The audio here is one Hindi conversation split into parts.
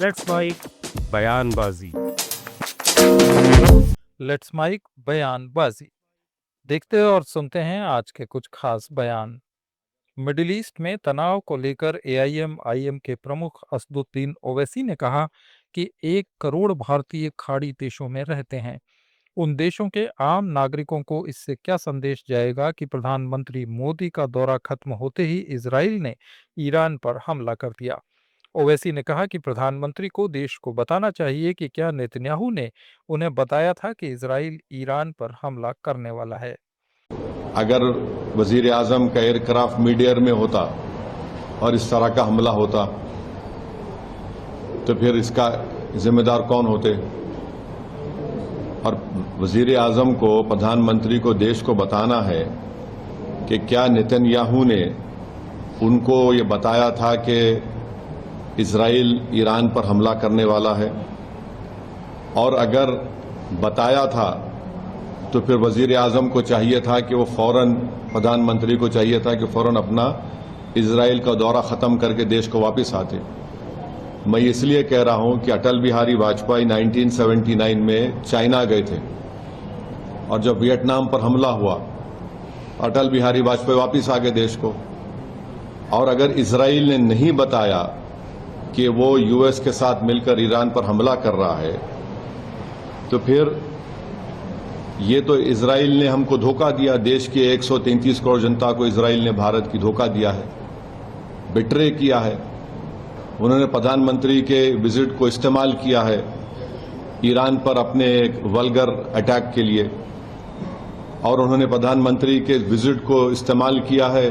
लेट्स माइक बयानबाजी। लेट्स माइक बयानबाजी। देखते और सुनते हैं आज के कुछ खास बयान। मिडिल ईस्ट में तनाव को लेकर एआईएम के प्रमुख असदुद्दीन ओवैसी ने कहा कि 1 करोड़ भारतीय खाड़ी देशों में रहते हैं। उन देशों के आम नागरिकों को इससे क्या संदेश जाएगा कि प्रधानमंत्री मोदी का दौरा खत्म होते ही इजराइल ने ईरान पर हमला कर दिया। ओवैसी ने कहा कि प्रधानमंत्री को देश को बताना चाहिए कि क्या नेतन्याहू ने उन्हें बताया था कि इजराइल ईरान पर हमला करने वाला है। अगर वजीर आजम का एयरक्राफ्ट मिड एयर में होता और इस तरह का हमला होता तो फिर इसका जिम्मेदार कौन होते? और वजीर आजम को, प्रधानमंत्री को देश को बताना है कि क्या नेतन्याहू ने उनको ये बताया था कि इजराइल ईरान पर हमला करने वाला है, और अगर बताया था तो फिर वजीर आजम को चाहिए था कि वो फौरन, प्रधानमंत्री को चाहिए था कि फौरन अपना इजराइल का दौरा खत्म करके देश को वापस आते। मैं इसलिए कह रहा हूं कि अटल बिहारी वाजपेयी 1979 में चाइना गए थे, और जब वियतनाम पर हमला हुआ अटल बिहारी वाजपेयी वापस आ गए देश को। और अगर इजराइल ने नहीं बताया कि वो यूएस के साथ मिलकर ईरान पर हमला कर रहा है तो फिर ये तो इजराइल ने हमको धोखा दिया। देश के 133 करोड़ जनता को इजराइल ने, भारत की, धोखा दिया है, बिट्रे किया है। उन्होंने प्रधानमंत्री के विजिट को इस्तेमाल किया है ईरान पर अपने एक वल्गर अटैक के लिए, और उन्होंने प्रधानमंत्री के विजिट को इस्तेमाल किया है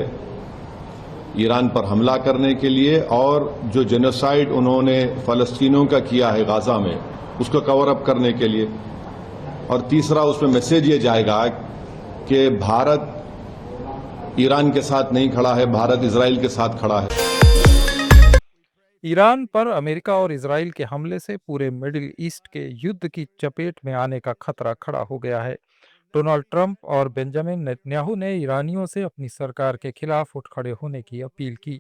ईरान पर हमला करने के लिए, और जो जेनोसाइड उन्होंने फलस्तीनियों का किया है गाजा में उसको कवर अप करने के लिए। और तीसरा, उसमें मैसेज ये जाएगा कि भारत ईरान के साथ नहीं खड़ा है, भारत इजराइल के साथ खड़ा है। ईरान पर अमेरिका और इजराइल के हमले से पूरे मिडिल ईस्ट के युद्ध की चपेट में आने का खतरा खड़ा हो गया है। डोनाल्ड ट्रंप और बेंजामिन नेतन्याहू ने ईरानियों से अपनी सरकार के खिलाफ उठ खड़े होने की अपील की।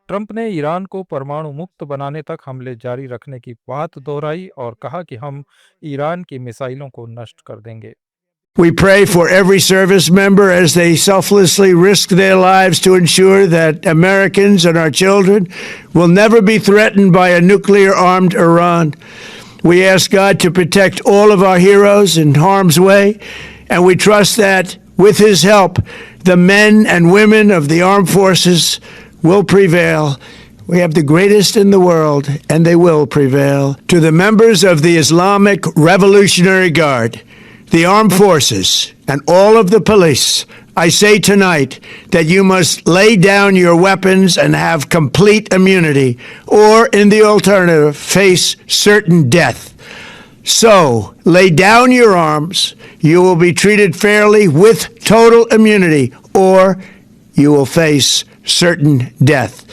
ट्रंप ने ईरान को परमाणु मुक्त बनाने तक हमले जारी रखने की बात दोहराई और कहा कि हम ईरान की मिसाइलों को नष्ट कर देंगे। We pray for every service member as they selflessly risk their lives to ensure that Americans and our children will never be threatened by a nuclear-armed Iran. We ask God to protect all of our heroes in harm's way, and we trust that with His help, the men and women of the armed forces will prevail. We have the greatest in the world, and they will prevail. To the members of the Islamic Revolutionary Guard, the armed forces, and all of the police, I say tonight that you must lay down your weapons and have complete immunity, or in the alternative, face certain death. So, lay down your arms. You will be treated fairly with total immunity, or you will face certain death.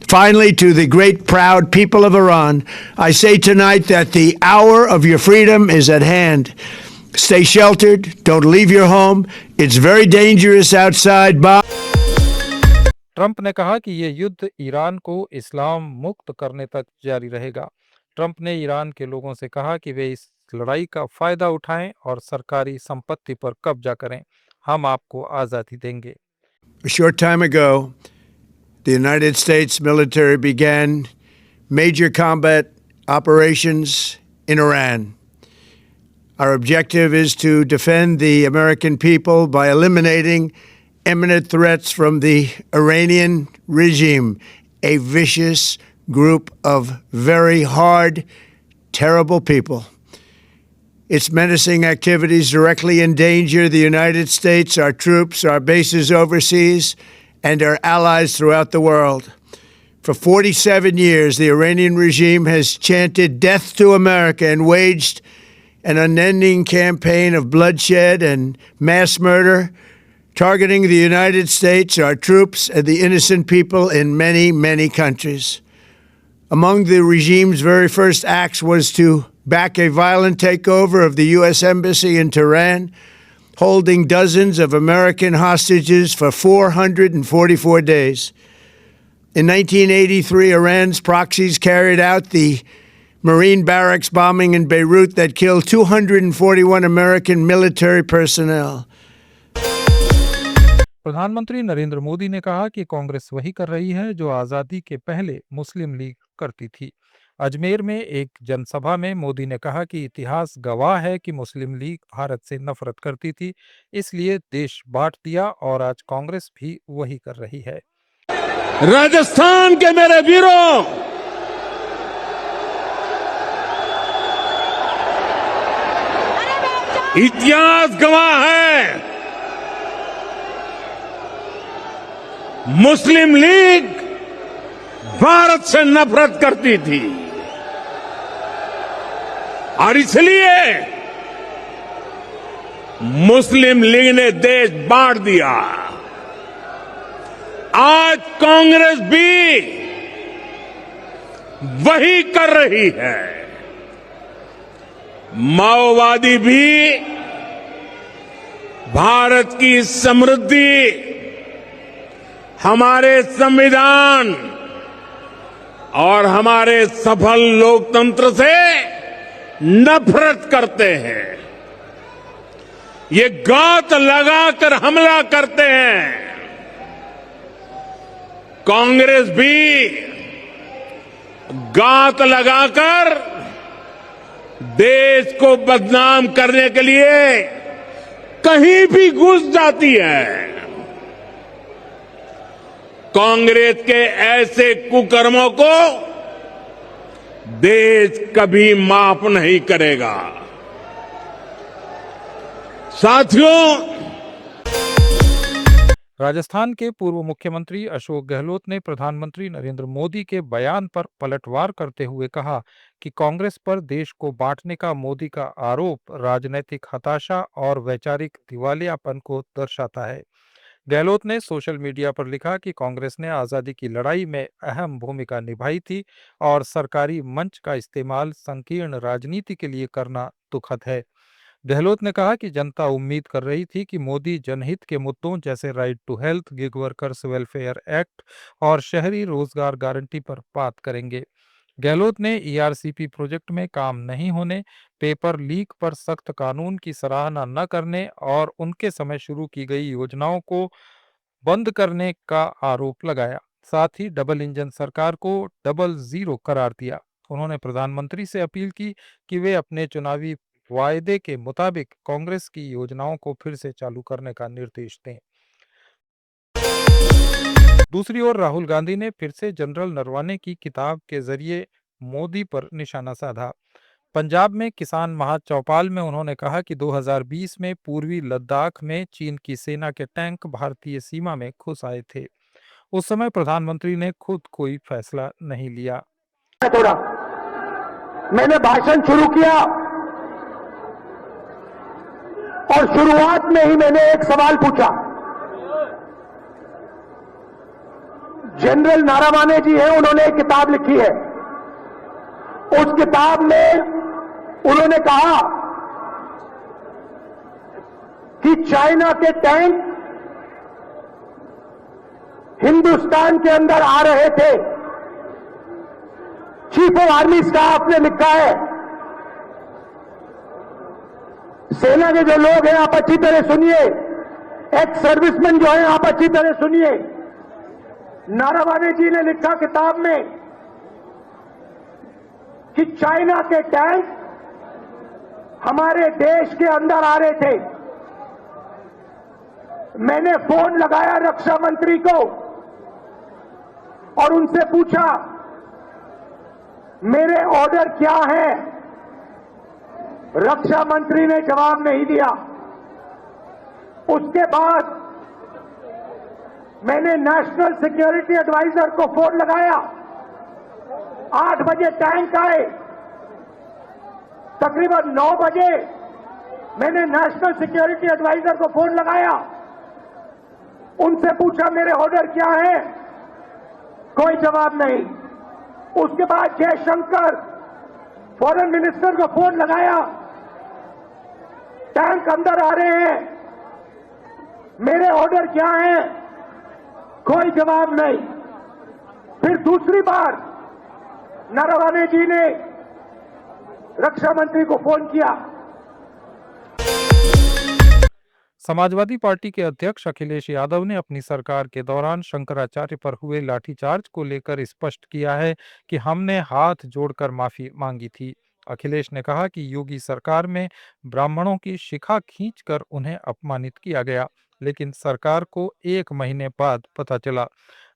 Finally, to the great proud people of Iran, I say tonight that the hour of your freedom is at hand. Stay sheltered. Don't leave your home. It's very dangerous outside. Trump ने कहा कि ये युद्ध ईरान को इस्लाम मुक्त करने तक जारी रहेगा। ट्रंप ने ईरान के लोगों से कहा कि वे इस लड़ाई का फायदा उठाएं और सरकारी संपत्ति पर कब्जा करें। हम आपको आज़ादी देंगे। A short time ago, the United States military began major combat operations in Iran. Our objective is to defend the American people by eliminating imminent threats from the Iranian regime, a vicious group of very hard, terrible people. Its menacing activities directly endanger the United States, our troops, our bases overseas, and our allies throughout the world. For 47 years, the Iranian regime has chanted death to America and waged an unending campaign of bloodshed and mass murder, targeting the United States, our troops, and the innocent people in many, many countries. Among the regime's very first acts was to back a violent takeover of the U.S. Embassy in Tehran, holding dozens of American hostages for 444 days. In 1983, Iran's proxies carried out the Marine barracks bombing in Beirut that killed 241 American military personnel. प्रधानमंत्री नरेंद्र मोदी ने कहा कि कांग्रेस वही कर रही है जो आजादी के पहले मुस्लिम लीग करती थी। अजमेर में एक जनसभा में मोदी ने कहा कि इतिहास गवाह है कि मुस्लिम लीग भारत से नफरत करती थी, इसलिए देश बांट दिया और आज कांग्रेस भी वही कर रही है। राजस्थान के मेरे वीरों, इतिहास गवाह है, मुस्लिम लीग भारत से नफरत करती थी और इसलिए मुस्लिम लीग ने देश बांट दिया। आज कांग्रेस भी वही कर रही है। माओवादी भी भारत की समृद्धि, हमारे संविधान और हमारे सफल लोकतंत्र से नफरत करते हैं। ये गात लगाकर हमला करते हैं। कांग्रेस भी गात लगाकर देश को बदनाम करने के लिए कहीं भी घुस जाती है। कांग्रेस के ऐसे कुकर्मों को देश कभी माफ नहीं करेगा। साथियों, राजस्थान के पूर्व मुख्यमंत्री अशोक गहलोत ने प्रधानमंत्री नरेंद्र मोदी के बयान पर पलटवार करते हुए कहा कि कांग्रेस पर देश को बांटने का मोदी का आरोप राजनीतिक हताशा और वैचारिक दिवालियापन को दर्शाता है। गहलोत ने सोशल मीडिया पर लिखा कि कांग्रेस ने आजादी की लड़ाई में अहम भूमिका निभाई थी और सरकारी मंच का इस्तेमाल संकीर्ण राजनीति के लिए करना दुखद है। गहलोत ने कहा कि जनता उम्मीद कर रही थी कि मोदी जनहित के मुद्दों जैसे right to health, gig workers welfare act और शहरी रोजगार गारंटी पर बात करेंगे। गहलोत ने ईआरसीपी प्रोजेक्ट में काम नहीं होने, पेपर लीक पर सख्त कानून की सराहना न करने और उनके समय शुरू की गई योजनाओं को बंद करने का आरोप लगाया। साथ ही डबल इंजन सरकार को डबल जीरो करार दिया। उन्होंने प्रधानमंत्री से अपील की कि वे अपने चुनावी वायदे के मुताबिक कांग्रेस की योजनाओं को फिर से चालू करने का निर्देश दें। दूसरी ओर राहुल गांधी ने फिर से जनरल नरवाने की किताब के जरिए मोदी पर निशाना साधा। पंजाब में किसान महाचौपाल में उन्होंने कहा कि 2020 में पूर्वी लद्दाख में चीन की सेना के टैंक भारतीय सीमा में घुस आए थे। उस समय प्रधानमंत्री ने खुद कोई फैसला नहीं लिया। थोड़ा मैंने भाषण शुरू किया और शुरुआत में ही मैंने एक सवाल पूछा। जनरल नारावाने जी हैं, उन्होंने एक किताब लिखी है। उस किताब में उन्होंने कहा कि चाइना के टैंक हिंदुस्तान के अंदर आ रहे थे। चीफ ऑफ आर्मी स्टाफ ने लिखा है, सेना के जो लोग हैं आप अच्छी तरह सुनिए, एक्स सर्विसमैन जो हैं आप अच्छी तरह सुनिए। नारावाने जी ने लिखा किताब में कि चाइना के टैंक हमारे देश के अंदर आ रहे थे। मैंने फोन लगाया रक्षा मंत्री को और उनसे पूछा मेरे ऑर्डर क्या है। रक्षा मंत्री ने जवाब नहीं दिया। उसके बाद मैंने नेशनल सिक्योरिटी एडवाइजर को फोन लगाया। 8 बजे टैंक आए, तकरीबन 9 बजे मैंने नेशनल सिक्योरिटी एडवाइजर को फोन लगाया, उनसे पूछा मेरे ऑर्डर क्या है, कोई जवाब नहीं। उसके बाद जयशंकर फॉरेन मिनिस्टर को फोन लगाया, टैंक अंदर आ रहे हैं, मेरे ऑर्डर क्या है, कोई जवाब नहीं। फिर दूसरी बार नरवणे जी ने रक्षा मंत्री को फोन किया। समाजवादी पार्टी के अध्यक्ष अखिलेश यादव ने अपनी सरकार के दौरान शंकराचार्य पर हुए लाठीचार्ज को लेकर स्पष्ट किया है कि हमने हाथ जोड़कर माफी मांगी थी। अखिलेश ने कहा कि योगी सरकार में ब्राह्मणों की शिखा खींचकर उन्हें अपमानित किया गया, लेकिन सरकार को 1 महीने बाद पता चला।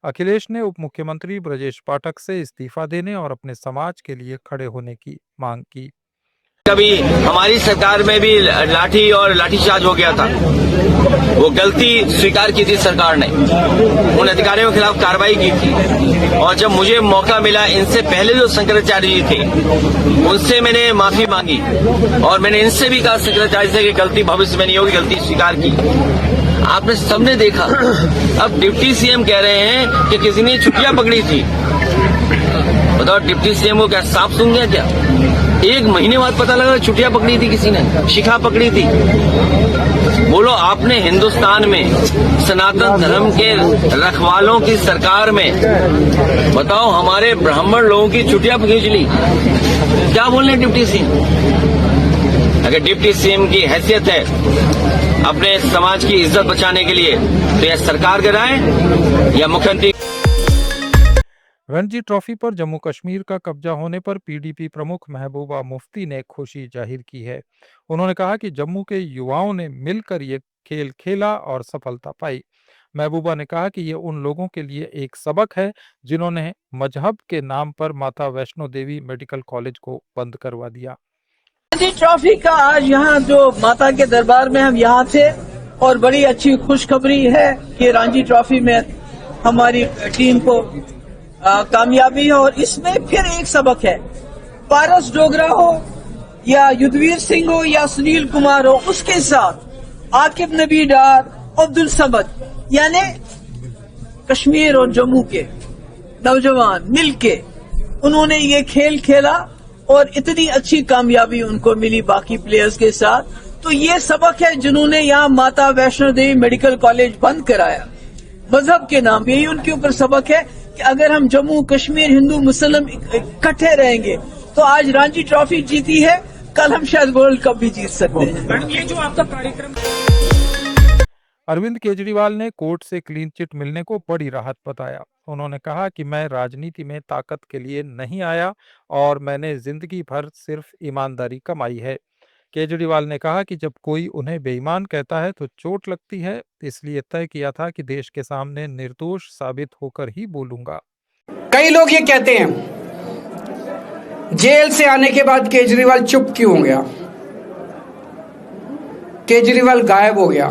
अखिलेश ने उप मुख्यमंत्री ब्रजेश पाठक से इस्तीफा देने और अपने समाज के लिए खड़े होने की मांग की। कभी हमारी सरकार में भी लाठी और लाठीचार्ज हो गया था, वो गलती स्वीकार की थी सरकार ने, उन अधिकारियों के खिलाफ कार्रवाई की थी। और जब मुझे मौका मिला, इनसे पहले जो शंकराचार्य जी थे उनसे मैंने माफी मांगी और मैंने इनसे भी कहा शंकराचार्य से कि गलती भविष्य में नहीं होगी, गलती स्वीकार की। आपने सबने देखा। अब डिप्टी सीएम कह रहे हैं कि किसी ने छुट्टियां पकड़ी थी। बताओ, डिप्टी सीएम को क्या सांप सूंघ गया क्या? 1 महीने बाद पता लगा छुट्टियां पकड़ी थी, किसी ने शिखा पकड़ी थी। बोलो, आपने हिंदुस्तान में सनातन धर्म के रखवालों की सरकार में बताओ हमारे ब्राह्मण लोगों की छुट्टियां खींच ली। क्या बोल रहे डिप्टी सीएम? अगर डिप्टी सीएम की हैसियत है अपने समाज की इज्जत बचाने के लिए, तो यह सरकार कराए या मुख्यमंत्री। रणजी ट्रॉफी पर जम्मू कश्मीर का कब्जा होने पर पीडीपी प्रमुख महबूबा मुफ्ती ने खुशी जाहिर की है। उन्होंने कहा कि जम्मू के युवाओं ने मिलकर ये खेल खेला और सफलता पाई। महबूबा ने कहा कि ये उन लोगों के लिए एक सबक है जिन्होंने मजहब के नाम पर माता वैष्णो देवी मेडिकल कॉलेज को बंद करवा दिया। रणजी ट्रॉफी का आज यहाँ जो माता के दरबार में हम यहाँ थे, और बड़ी अच्छी खुशखबरी है कि रणजी ट्रॉफी में हमारी टीम को कामयाबी है। और इसमें फिर एक सबक है, पारस डोगरा हो या युद्धवीर सिंह हो या सुनील कुमार हो, उसके साथ आकिब नबी डार, अब्दुल समद, यानी कश्मीर और जम्मू के नौजवान मिलके उन्होंने ये खेल खेला और इतनी अच्छी कामयाबी उनको मिली बाकी प्लेयर्स के साथ। तो ये सबक है जिन्होंने यहाँ माता वैष्णो देवी मेडिकल कॉलेज बंद कराया मजहब के नाम, यही उनके ऊपर सबक है कि अगर हम जम्मू कश्मीर हिंदू मुस्लिम इकट्ठे रहेंगे तो आज रणजी ट्रॉफी जीती है, कल हम शायद वर्ल्ड कप भी जीत सकते हैं। ये जो आपका कार्यक्रम। अरविंद केजरीवाल ने कोर्ट से क्लीन चिट मिलने को बड़ी राहत बताया। उन्होंने कहा कि मैं राजनीति में ताकत के लिए नहीं आया और मैंने जिंदगी भर सिर्फ ईमानदारी कमाई है। केजरीवाल ने कहा कि जब कोई उन्हें बेईमान कहता है तो चोट लगती है, इसलिए तय किया था कि देश के सामने निर्दोष साबित होकर ही बोलूंगा। कई लोग ये कहते हैं जेल से आने के बाद केजरीवाल चुप क्यों हो गया, केजरीवाल गायब हो गया,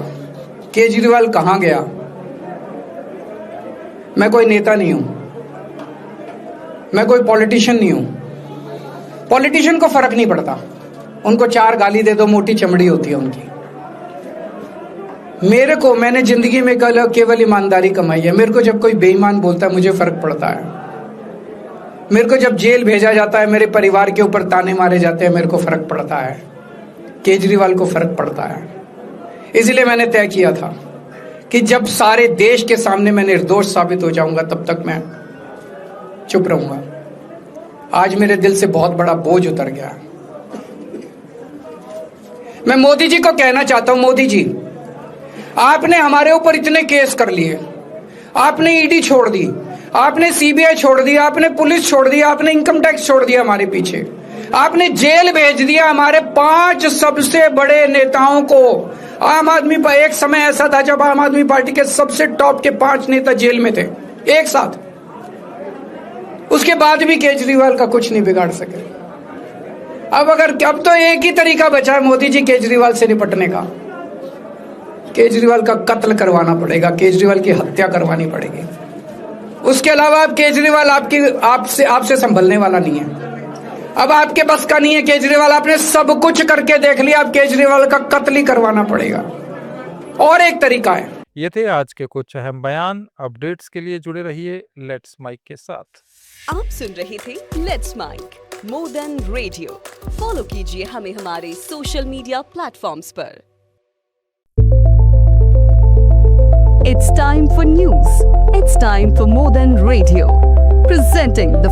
केजरीवाल कहां गया। मैं कोई नेता नहीं हूं, मैं कोई पॉलिटिशियन नहीं हूं। पॉलिटिशियन को फर्क नहीं पड़ता, उनको 4 गाली दे दो, मोटी चमड़ी होती है उनकी। मैंने जिंदगी में केवल ईमानदारी कमाई है। मेरे को जब कोई बेईमान बोलता है मुझे फर्क पड़ता है। मेरे को जब जेल भेजा जाता है, मेरे परिवार के ऊपर ताने मारे जाते हैं, मेरे को फर्क पड़ता है। केजरीवाल को फर्क पड़ता है। इसलिए मैंने तय किया था कि जब सारे देश के सामने मैं निर्दोष साबित हो जाऊंगा तब तक मैं चुप रहूंगा। आज मेरे दिल से बहुत बड़ा बोझ उतर गया है। मैं मोदी जी को कहना चाहता हूं, मोदी जी आपने हमारे ऊपर इतने केस कर लिए, आपने ईडी छोड़ दी, आपने सीबीआई छोड़ दी, आपने पुलिस छोड़ दी, आपने इनकम टैक्स छोड़ दिया हमारे पीछे, आपने जेल भेज दिया हमारे 5 सबसे बड़े नेताओं को। आम आदमी पर एक समय ऐसा था जब आम आदमी पार्टी के सबसे टॉप के 5 नेता जेल में थे एक साथ। उसके बाद भी केजरीवाल का कुछ नहीं बिगाड़ सके। अब तो एक ही तरीका बचा है मोदी जी केजरीवाल से निपटने का, केजरीवाल का कत्ल करवाना पड़ेगा, केजरीवाल की हत्या करवानी पड़ेगी। उसके अलावा अब केजरीवाल आपसे संभलने वाला नहीं है। अब आपके बस का नहीं है केजरीवाल, आपने सब कुछ करके देख लिया, अब केजरीवाल का कत्ल ही करवाना पड़ेगा। और एक तरीका है। ये थे आज के कुछ अहम बयान। अपडेट्स के लिए जुड़े रहिए लेट्स माइक के साथ। आप सुन रहे थे let's mike more than radio. Follow कीजिए हमें हमारे सोशल मीडिया प्लेटफॉर्म्स पर। It's time for news. It's time for more than radio. Presenting the